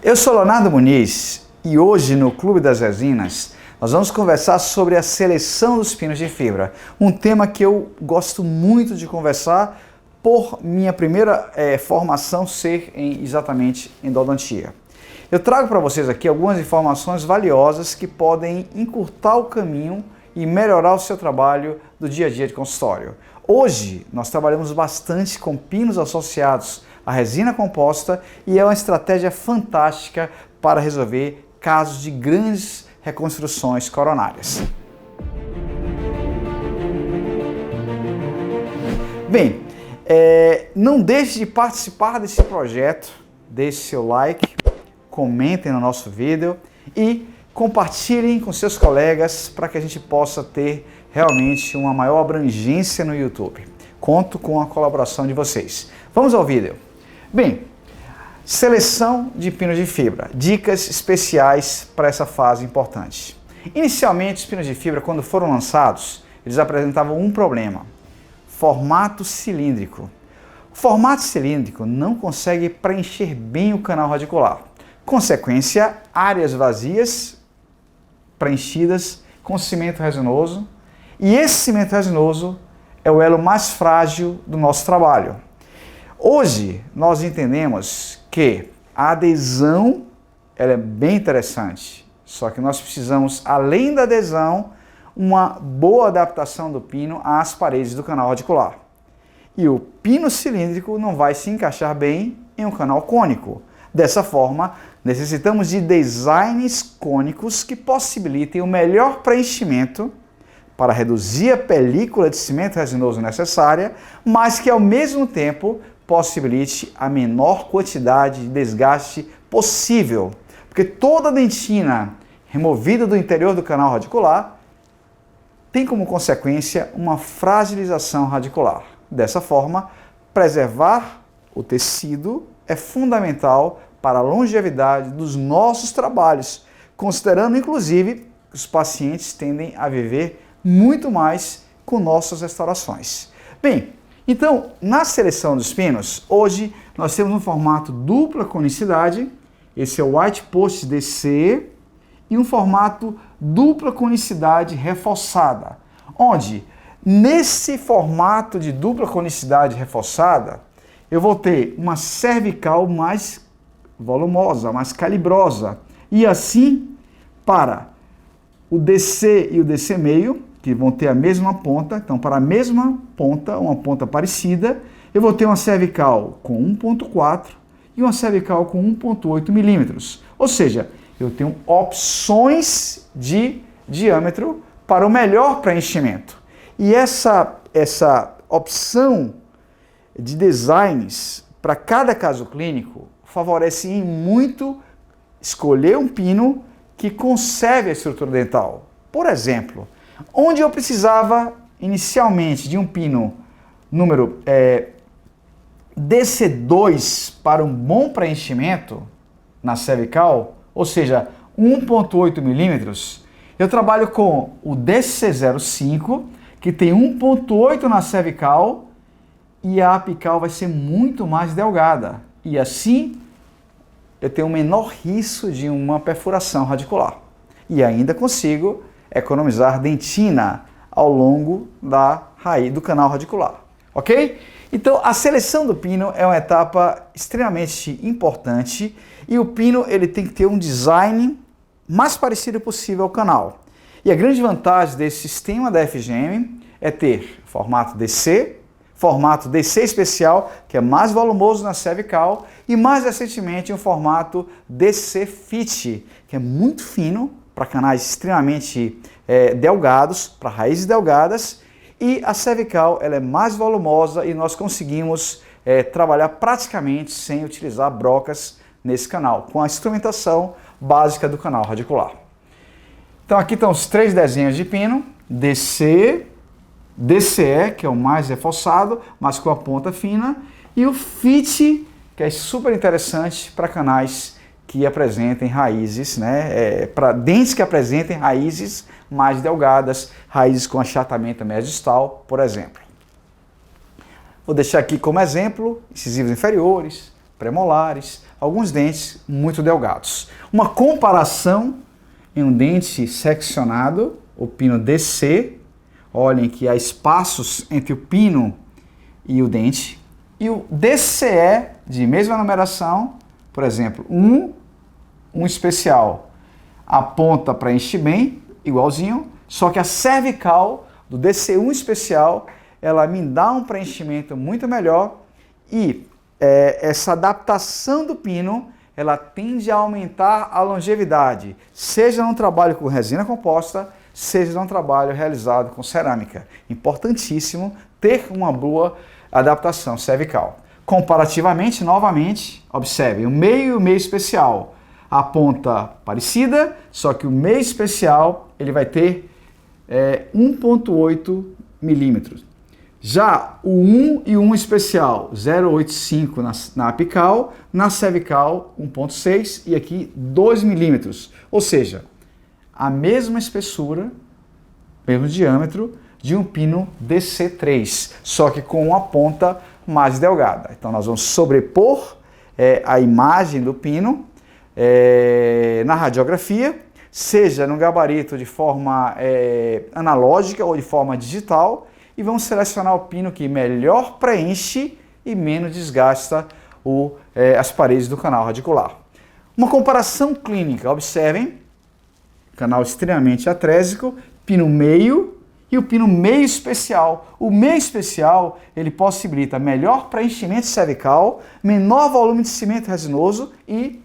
Eu sou Leonardo Muniz e hoje no Clube das Resinas nós vamos conversar sobre a seleção dos pinos de fibra, um tema que eu gosto muito de conversar por minha primeira formação ser exatamente endodontia. Eu trago para vocês aqui algumas informações valiosas que podem encurtar o caminho e melhorar o seu trabalho do dia a dia de consultório. Hoje nós trabalhamos bastante com pinos associados à resina composta e é uma estratégia fantástica para resolver casos de grandes reconstruções coronárias. Bem, não deixe de participar desse projeto, deixe seu like, comentem no nosso vídeo e compartilhem com seus colegas para que a gente possa ter realmente uma maior abrangência no YouTube. Conto com a colaboração de vocês. Vamos ao vídeo. Bem, seleção de pinos de fibra. Dicas especiais para essa fase importante. Inicialmente, os pinos de fibra, quando foram lançados, eles apresentavam um problema: formato cilíndrico. O formato cilíndrico não consegue preencher bem o canal radicular. Consequência, áreas vazias preenchidas com cimento resinoso. E esse cimento resinoso é o elo mais frágil do nosso trabalho. Hoje, nós entendemos que a adesão ela é bem interessante, só que nós precisamos, além da adesão, uma boa adaptação do pino às paredes do canal radicular. E o pino cilíndrico não vai se encaixar bem em um canal cônico. Dessa forma, necessitamos de designs cônicos que possibilitem o melhor preenchimento para reduzir a película de cimento resinoso necessária, mas que ao mesmo tempo possibilite a menor quantidade de desgaste possível, porque toda dentina removida do interior do canal radicular tem como consequência uma fragilização radicular. Dessa forma, preservar o tecido é fundamental para a longevidade dos nossos trabalhos, considerando inclusive que os pacientes tendem a viver muito mais com nossas restaurações. Bem, então, na seleção dos pinos, hoje nós temos um formato dupla conicidade, esse é o White Post DC, e um formato dupla conicidade reforçada, onde nesse formato de dupla conicidade reforçada, eu vou ter uma cervical mais volumosa, mais calibrosa, e assim para o DC e o DC meio, que vão ter a mesma ponta, então para a mesma ponta, uma ponta parecida, eu vou ter uma cervical com 1.4 e uma cervical com 1.8 milímetros. Ou seja, eu tenho opções de diâmetro para o melhor preenchimento. E essa opção de designs para cada caso clínico favorece muito escolher um pino que conserve a estrutura dental. Por exemplo, onde eu precisava inicialmente de um pino número DC2 para um bom preenchimento na cervical, ou seja, 1.8 milímetros, eu trabalho com o DC05, que tem 1.8 na cervical e a apical vai ser muito mais delgada. E assim eu tenho um menor risco de uma perfuração radicular. E ainda consigo economizar dentina ao longo da raiz do canal radicular, ok? Então, a seleção do pino é uma etapa extremamente importante e o pino ele tem que ter um design mais parecido possível ao canal. E a grande vantagem desse sistema da FGM é ter formato DC especial, que é mais volumoso na cervical, e mais recentemente um formato DC Fit, que é muito fino, para canais extremamente delgados, para raízes delgadas, e a cervical ela é mais volumosa e nós conseguimos trabalhar praticamente sem utilizar brocas nesse canal, com a instrumentação básica do canal radicular. Então aqui estão os três desenhos de pino, DC, DCE, que é o mais reforçado, mas com a ponta fina, e o Fit, que é super interessante para canais que apresentem raízes, para dentes que apresentem raízes mais delgadas, raízes com achatamento mediastal, por exemplo. Vou deixar aqui como exemplo incisivos inferiores, premolares, alguns dentes muito delgados. Uma comparação em um dente seccionado, o pino DC, olhem que há espaços entre o pino e o dente, e o DCE de mesma numeração, por exemplo, um especial, aponta para encher bem, igualzinho, só que a cervical do DC1 especial, ela me dá um preenchimento muito melhor e essa adaptação do pino, ela tende a aumentar a longevidade, seja num trabalho com resina composta, seja num trabalho realizado com cerâmica. Importantíssimo ter uma boa adaptação cervical. Comparativamente, novamente, observem, o meio e o meio especial, a ponta parecida, só que o meio especial ele vai ter 1,8 milímetros. Já o 1 e o 1 especial, 0,85 na apical, na cervical 1,6 e aqui 2 milímetros. Ou seja, a mesma espessura, mesmo diâmetro de um pino DC3, só que com uma ponta mais delgada. Então nós vamos sobrepor a imagem do pino na radiografia, seja no gabarito de forma analógica ou de forma digital, e vamos selecionar o pino que melhor preenche e menos desgasta as paredes do canal radicular. Uma comparação clínica, observem, canal extremamente atrésico, pino meio e o pino meio especial. O meio especial, ele possibilita melhor preenchimento cervical, menor volume de cimento resinoso e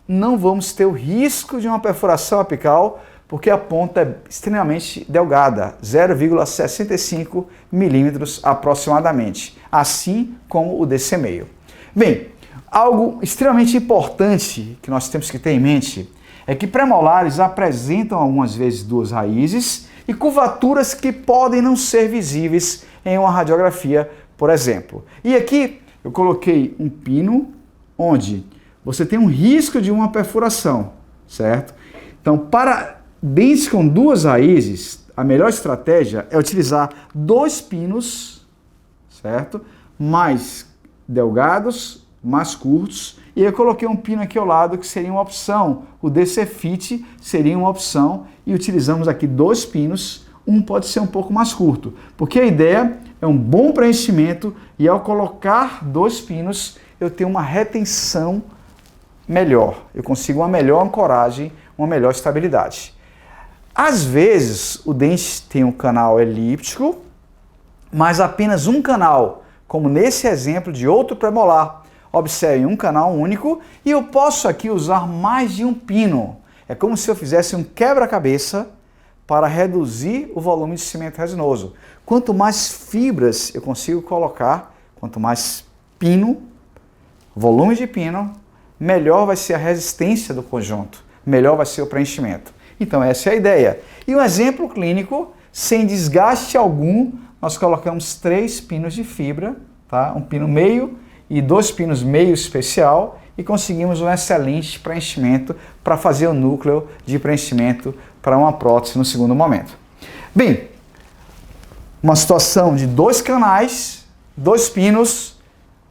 não vamos ter o risco de uma perfuração apical, porque a ponta é extremamente delgada, 0,65 milímetros aproximadamente, assim como o DC meio. Bem, algo extremamente importante que nós temos que ter em mente é que premolares apresentam algumas vezes duas raízes e curvaturas que podem não ser visíveis em uma radiografia, por exemplo. E aqui eu coloquei um pino onde você tem um risco de uma perfuração, certo? Então, para dentes com duas raízes, a melhor estratégia é utilizar dois pinos, certo? Mais delgados, mais curtos. E eu coloquei um pino aqui ao lado que seria uma opção. O DC Fit seria uma opção e utilizamos aqui dois pinos. Um pode ser um pouco mais curto, porque a ideia é um bom preenchimento e ao colocar dois pinos eu tenho uma retenção melhor. Eu consigo uma melhor ancoragem, uma melhor estabilidade. Às vezes o dente tem um canal elíptico, mas apenas um canal, como nesse exemplo de outro premolar. Observem, um canal único e eu posso aqui usar mais de um pino. É como se eu fizesse um quebra-cabeça para reduzir o volume de cimento resinoso. Quanto mais fibras eu consigo colocar, quanto mais pino, volume de pino, melhor vai ser a resistência do conjunto, melhor vai ser o preenchimento. Então essa é a ideia. E um exemplo clínico, sem desgaste algum, nós colocamos 3 pinos de fibra, tá? Um pino meio e 2 pinos meio especial e conseguimos um excelente preenchimento para fazer o núcleo de preenchimento para uma prótese no segundo momento. Bem, uma situação de 2 canais, 2 pinos,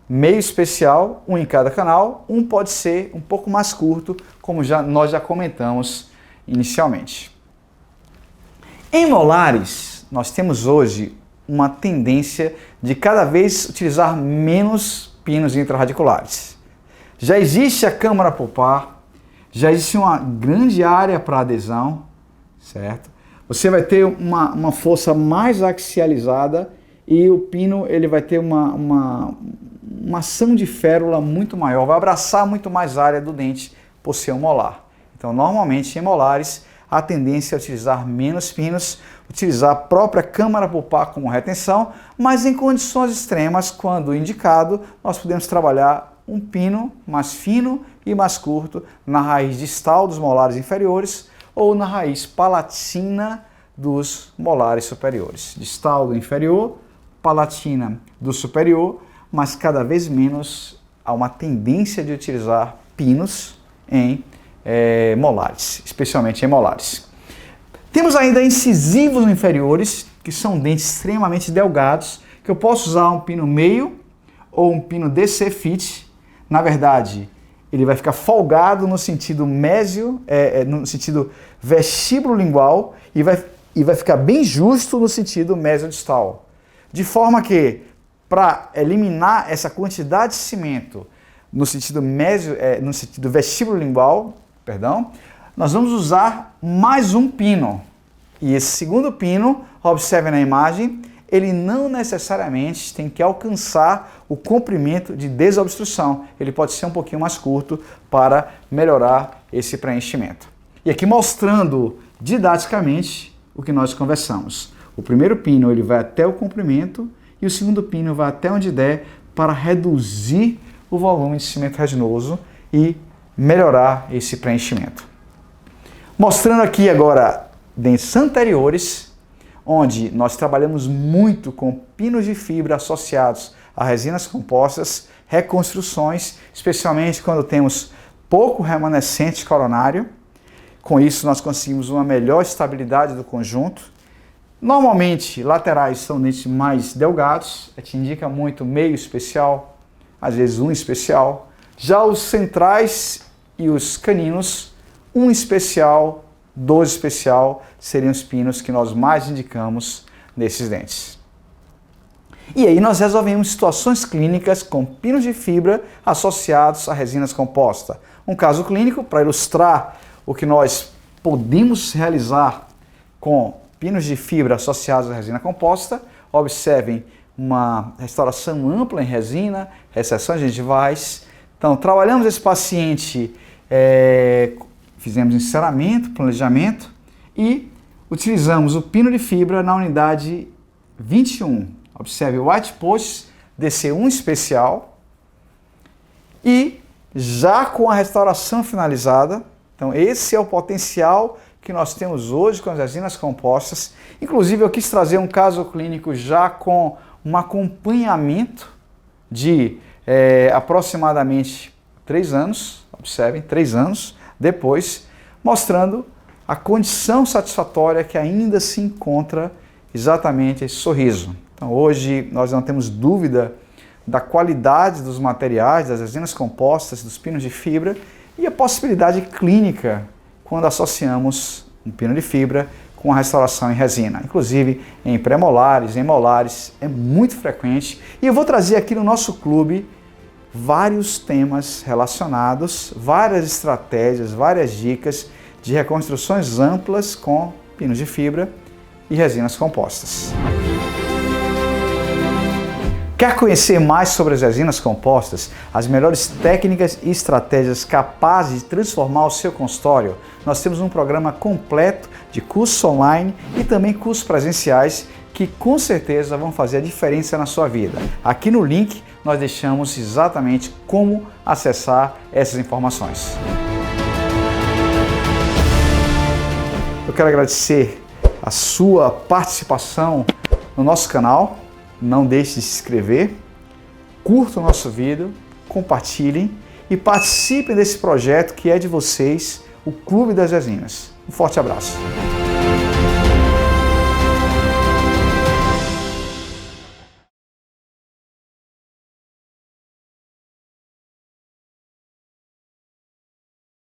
meio especial, um em cada canal, um pode ser um pouco mais curto, como nós já comentamos inicialmente. Em molares, nós temos hoje uma tendência de cada vez utilizar menos pinos intrarradiculares. Já existe a câmara pulpar, já existe uma grande área para adesão, certo? Você vai ter uma força mais axializada e o pino ele vai ter uma ação de férula muito maior, vai abraçar muito mais área do dente por ser um molar. Então, normalmente em molares, a tendência é utilizar menos pinos, utilizar a própria câmara pulpar como retenção, mas em condições extremas, quando indicado, nós podemos trabalhar um pino mais fino e mais curto na raiz distal dos molares inferiores ou na raiz palatina dos molares superiores. Distal do inferior, palatina do superior, mas cada vez menos há uma tendência de utilizar pinos em molares, especialmente em molares. Temos ainda incisivos inferiores, que são dentes extremamente delgados, que eu posso usar um pino meio ou um pino DC Fit. Na verdade, ele vai ficar folgado no sentido mésio, no sentido vestíbulo-lingual e vai ficar bem justo no sentido mesiodistal. De forma que, para eliminar essa quantidade de cimento no sentido no sentido vestíbulo-lingual, nós vamos usar mais um pino. E esse segundo pino, observe na imagem, ele não necessariamente tem que alcançar o comprimento de desobstrução. Ele pode ser um pouquinho mais curto para melhorar esse preenchimento. E aqui mostrando didaticamente o que nós conversamos. O primeiro pino ele vai até o comprimento e o segundo pino vai até onde der para reduzir o volume de cimento resinoso e melhorar esse preenchimento. Mostrando aqui agora dentes anteriores, onde nós trabalhamos muito com pinos de fibra associados a resinas compostas, reconstruções, especialmente quando temos pouco remanescente coronário. Com isso nós conseguimos uma melhor estabilidade do conjunto. Normalmente laterais são dentes mais delgados, te indica muito meio especial, às vezes um especial. Já os centrais e os caninos, um especial, 2 especial, seriam os pinos que nós mais indicamos nesses dentes. E aí nós resolvemos situações clínicas com pinos de fibra associados a resinas compostas. Um caso clínico para ilustrar o que nós podemos realizar com pinos de fibra associados à resina composta. Observem uma restauração ampla em resina, recessões gengivais. Então, trabalhamos esse paciente, fizemos enceramento, planejamento e utilizamos o pino de fibra na unidade 21. Observe o White Post DC1 especial e já com a restauração finalizada. Então, esse é o potencial que nós temos hoje com as resinas compostas. Inclusive, eu quis trazer um caso clínico já com um acompanhamento de aproximadamente 3 anos, observem, 3 anos depois, mostrando a condição satisfatória que ainda se encontra exatamente esse sorriso. Então, hoje nós não temos dúvida da qualidade dos materiais, das resinas compostas, dos pinos de fibra e a possibilidade clínica quando associamos um pino de fibra com a restauração em resina. Inclusive em pré-molares, em molares, é muito frequente. E eu vou trazer aqui no nosso clube vários temas relacionados, várias estratégias, várias dicas de reconstruções amplas com pinos de fibra e resinas compostas. Quer conhecer mais sobre as resinas compostas, as melhores técnicas e estratégias capazes de transformar o seu consultório? Nós temos um programa completo de cursos online e também cursos presenciais que com certeza vão fazer a diferença na sua vida. Aqui no link nós deixamos exatamente como acessar essas informações. Eu quero agradecer a sua participação no nosso canal. Não deixe de se inscrever, curta o nosso vídeo, compartilhem e participem desse projeto que é de vocês, o Clube das Resinas. Um forte abraço.